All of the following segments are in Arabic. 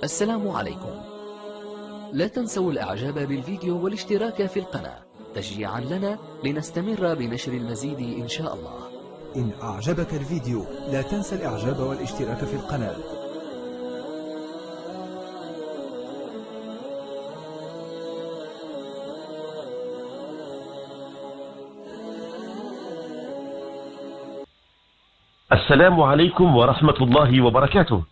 السلام عليكم. لا تنسوا الإعجاب بالفيديو والاشتراك في القناة تشجيعا لنا لنستمر بنشر المزيد إن شاء الله. إن أعجبك الفيديو لا تنسى الإعجاب والاشتراك في القناة. السلام عليكم ورحمة الله وبركاته.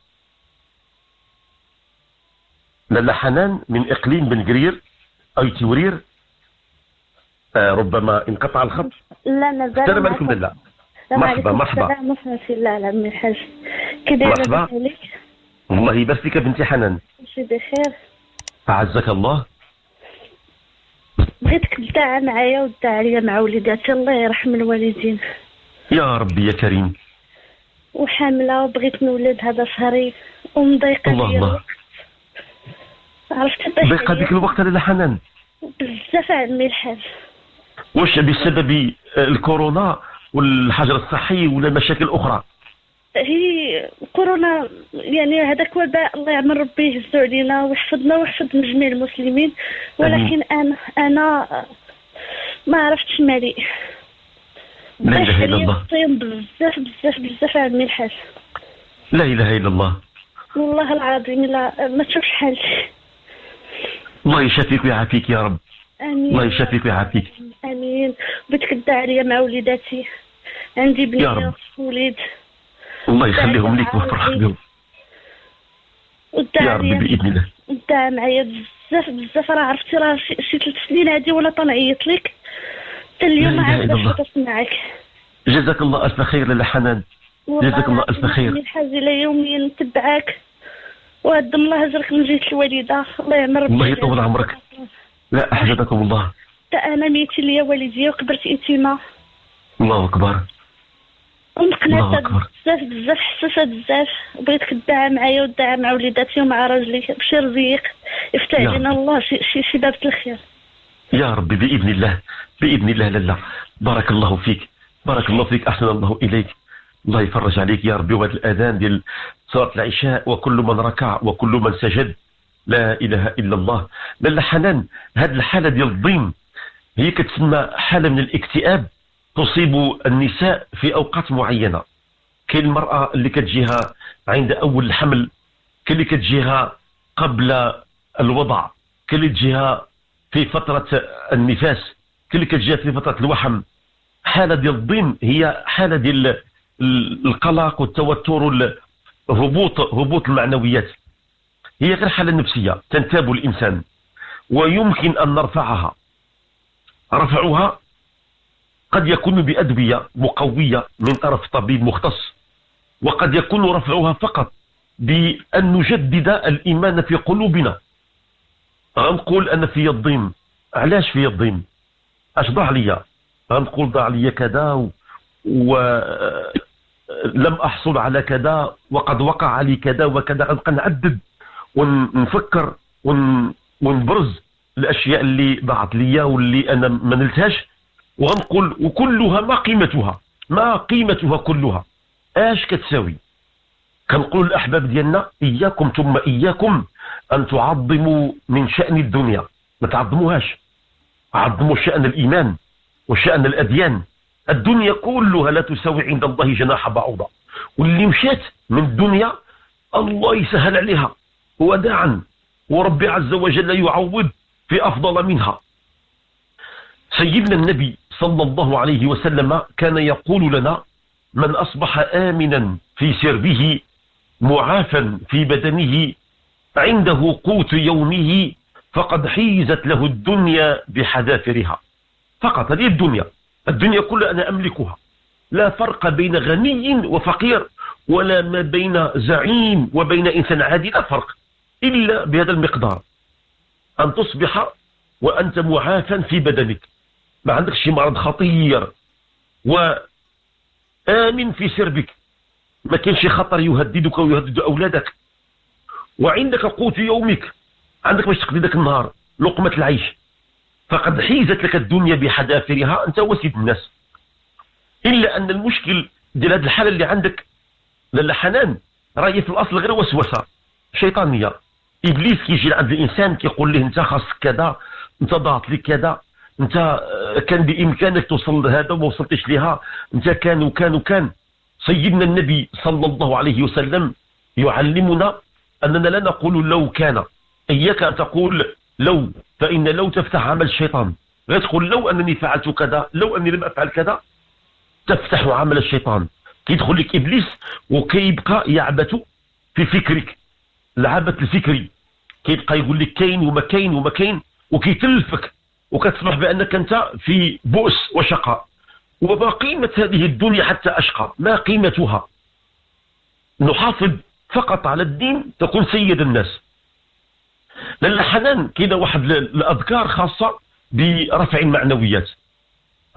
لاله حنان من إقليم بن قرير أو تورير. ربما انقطع الخط. لا مازال. السلام عليكم لاله. مرحبا مرحبا. السلام في الله على عمي الحاج. كي دايره مرحبا. عليك؟ الله يبارك فيك بنتي حنان. ماشي بخير. أعزك الله. بغيتك تدعى معايا وتدعى عليا مع وليداتي، الله يرحم الوالدين. يا ربي يا كريم. وحامله وبغيت نولد هذا شهري ومضايقه الله ليا الله. الوقت. عرفت ضيق هذيك الوقت لاله حنان. بزاف عمي الحاج. واش بسبب الكورونا والحجر الصحي ولا مشاكل أخرى؟ هي كورونا، يعني هذاك وباء الله يعمل ربي يهزو علينا ويحفظنا ويحفظ من جميع المسلمين، ولكن انا ما عرفتش مالي. لا إله إلا الله. طيب بزاف بزاف بزاف عمي الحاج. لا إله إلا الله. والله العظيم لا ما تشوفش حالتي. الله يشافيك ويعافيك يا رب. امين. الله يشافيك ويعافيك. امين. بغيتك تدعي عليا مع وليداتي، عندي يا بنيه رب. ووليد. الله يخليهم لك ويفرح بهم. ودعي يا رب عليا بإذن الله. ودعي معايا بزاف بزاف. راه عرفتي راه شي 3 سنين هادي وانا تنعيط لك حتى اليوم لا إله إلا الله. عاد نسمعك. جزاك الله ألف خير لاله حنان. جزاك الله ألف خير. الحاج الى يوميا نتبعك وهدم الله اجرك من جهه الوالده، الله يعمر ربي. الله يطول عمرك. لا أحسدكم الله. حتى انا ميت ليا والدي وكبرت يتيمه الله أكبر. الله ونقنعت أكبر. بزاف بزاف، حساسه بزاف. بغيتك تدعى معايا وتدعى مع وليداتي ومع راجلي بشي رزيق يفتح يا علينا رب. الله شي باب الخير. يا رب بإذن الله. بإذن الله لاله. بارك الله فيك. بارك الله فيك. أحسن الله إليك. الله يفرج عليك يا ربي. وهذا الأذان ديال صلاة العشاء وكل من ركع وكل من سجد. لا إله إلا الله. لاله حنان، هذه الحالة ديال الضيم هي كتسمى حالة من الاكتئاب تصيب النساء في أوقات معينة. كاين المرأة اللي كتجيها عند أول الحمل، كاين اللي كتجيها قبل الوضع، كاين اللي تجيها في فترة النفاس، كاين اللي كتجيها في فترة الوحم. حالة ديال الضيم هي حالة ديال القلق والتوتر هبوط المعنويات. هي غير حالة نفسية تنتاب الإنسان ويمكن أن نرفعها. رفعها قد يكون بأدوية مقوية من طرف طبيب مختص، وقد يكون رفعها فقط بأن نجدد الإيمان في قلوبنا. غنقول أنا في الضيم. علاش في الضيم؟ اش ضاع ليا؟ غنقول ضاع ليا كذا ولم أحصل على كذا وقد وقع لي كذا وكذا. غنبقى نعدد ونفكر ونبرز الأشياء اللي ضاعت ليا واللي أنا ما نلتهاش، وغنقول وكلها ما قيمتها، ما قيمتها كلها، اش كتساوي. كنقول الأحباب ديالنا إياكم ثم إياكم أن تعظموا من شأن الدنيا، ما تعظموهاش. عظموا شأن الإيمان وشأن الأديان. الدنيا كلها لا تساوي عند الله جناح بعوضة، واللي مشات من الدنيا الله يسهل عليها وداعا، وربي عز وجل يعوض في أفضل منها. سيدنا النبي صلى الله عليه وسلم كان يقول لنا: من أصبح آمنا في سربه معافا في بدنه عنده قوت يومه فقد حيزت له الدنيا بحذافرها. فقط هذه الدنيا كلها أنا أملكها. لا فرق بين غني وفقير، ولا ما بين زعيم وبين إنسان عادي، لا فرق إلا بهذا المقدار: أن تصبح وأنت معافا في بدنك، ما عندك شي مرض خطير، وآمن في سربك، ما كاين شي خطر يهددك ويهدد أولادك، وعندك قوت يومك، عندك باش تقضي ذاك النهار لقمة العيش. فقد حيزت لك الدنيا بحذافرها أنت وسيد الناس. إلا أن المشكل ديال هذه الحالة اللي عندك لاله حنان راهي في الأصل غير وسوسة شيطانية. ابليس كيجي عند الانسان كيقول له انت خاصك كذا، انت ضاعت لك كذا، انت كان بامكانك توصل لهذا وما وصلتش لها، انت كان وكان وكان. سيدنا النبي صلى الله عليه وسلم يعلمنا اننا لا نقول لو كان. اياك ان تقول لو، فان لو تفتح عمل الشيطان. لا تقول لو انني فعلت كذا، لو اني لم افعل كذا، تفتح عمل الشيطان. كيدخل لك ابليس وكيبقى يعبث في فكرك، العبث الفكري، كيبقى يقول لك كاين وما كاين وما كاين، وكيتلفك وكتصبح بانك انت في بؤس وشقاء. وما قيمه هذه الدنيا حتى اشقى؟ ما قيمتها؟ نحافظ فقط على الدين تكون سيد الناس. لان حنان كده واحد الاذكار خاصه برفع المعنويات،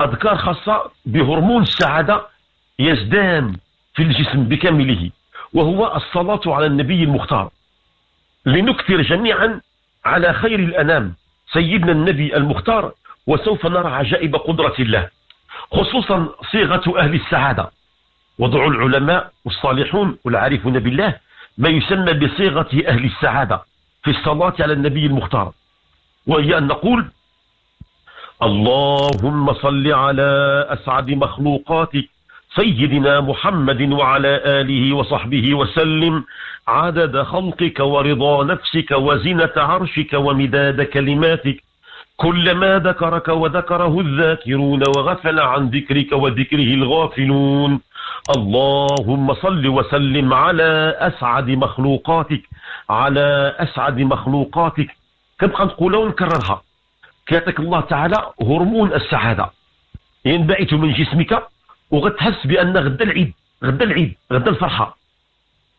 اذكار خاصه بهرمون السعاده يزدان في الجسم بكامله، وهو الصلاه على النبي المختار. لنكثر جميعا على خير الانام سيدنا النبي المختار، وسوف نرى عجائب قدره الله، خصوصا صيغه اهل السعاده. وضع العلماء والصالحون والعارفون بالله ما يسمى بصيغه اهل السعاده في الصلاه على النبي المختار، وهي ان نقول: اللهم صل على أسعد مخلوقاتك سيدنا محمد وعلى آله وصحبه وسلم، عدد خلقك ورضا نفسك وزنة عرشك ومداد كلماتك، كلما ذكرك وذكره الذاكرون وغفل عن ذكرك وذكره الغافلون. اللهم صل وسلم على أسعد مخلوقاتك، على أسعد مخلوقاتك. كنبقى نقولها ونكررها. كيعطيك الله تعالى هرمون السعادة ينبعث من جسمك، وغتحس بأن غدا العيد، غدا العيد، غدا الفرحة،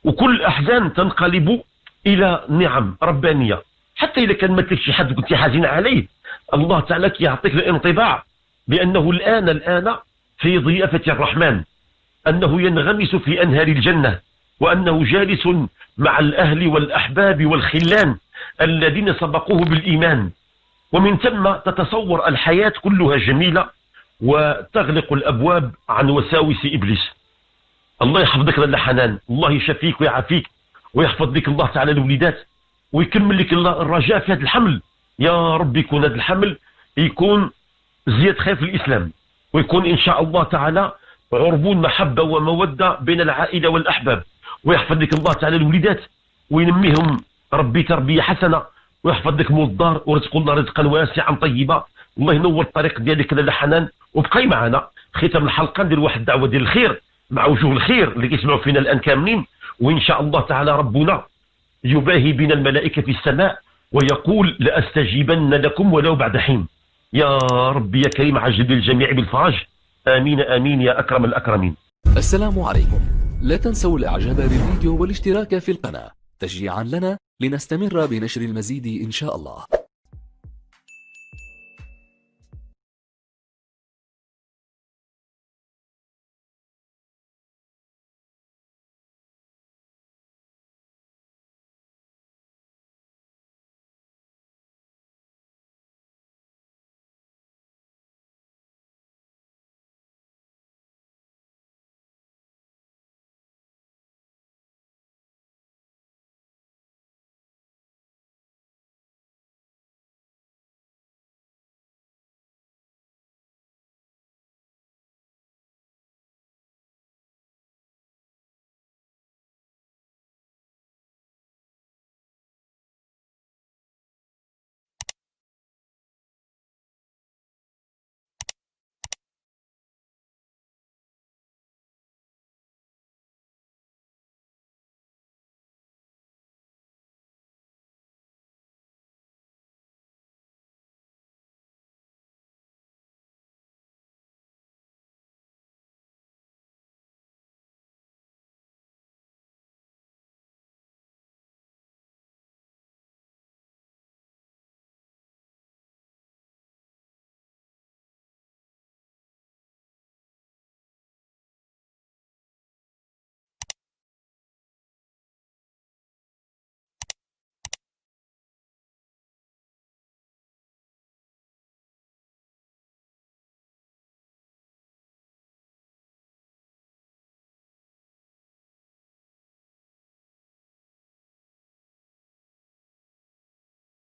وكل الأحزان تنقلب إلى نعم ربانية. حتى إذا كان مثلك شي حد كنت حزين عليه، الله تعالى كيعطيك الانطباع بأنه الآن في ضيافة الرحمن، أنه ينغمس في أنهار الجنة، وأنه جالس مع الأهل والأحباب والخلان الذين سبقوه بالإيمان. ومن ثم تتصور الحياة كلها جميلة، وتغلق الأبواب عن وساوس إبليس. الله يحفظك لاله حنان، الله يشفيك ويعافيك ويحفظ لك الله تعالى الوليدات، ويكمل لك الله الرجاء في هذا الحمل. يا رب يكون هذا الحمل يكون زيادة خير في الإسلام، ويكون إن شاء الله تعالى عربون محبة ومودة بين العائلة والأحباب، ويحفظ لك الله تعالى الوليدات وينميهم ربي تربية حسنة، ويحفظ لك مول الدار ورزق الله رزقا واسعا طيبا. الله ينور الطريق ديالك لاله حنان، وبقاي معنا. ختام الحلقه ندير واحد الدعوه ديال الخير مع وجوه الخير اللي كيسمعوا فينا الان كاملين، وان شاء الله تعالى ربنا يباهي بنا الملائكه في السماء ويقول: لاستجيبن لكم ولو بعد حين. يا رب يا كريم عجل للجميع بالفرج، امين امين يا اكرم الاكرمين. السلام عليكم. لا تنسوا الاعجاب بالفيديو والاشتراك في القناة تشجيعا لنا لنستمر بنشر المزيد إن شاء الله.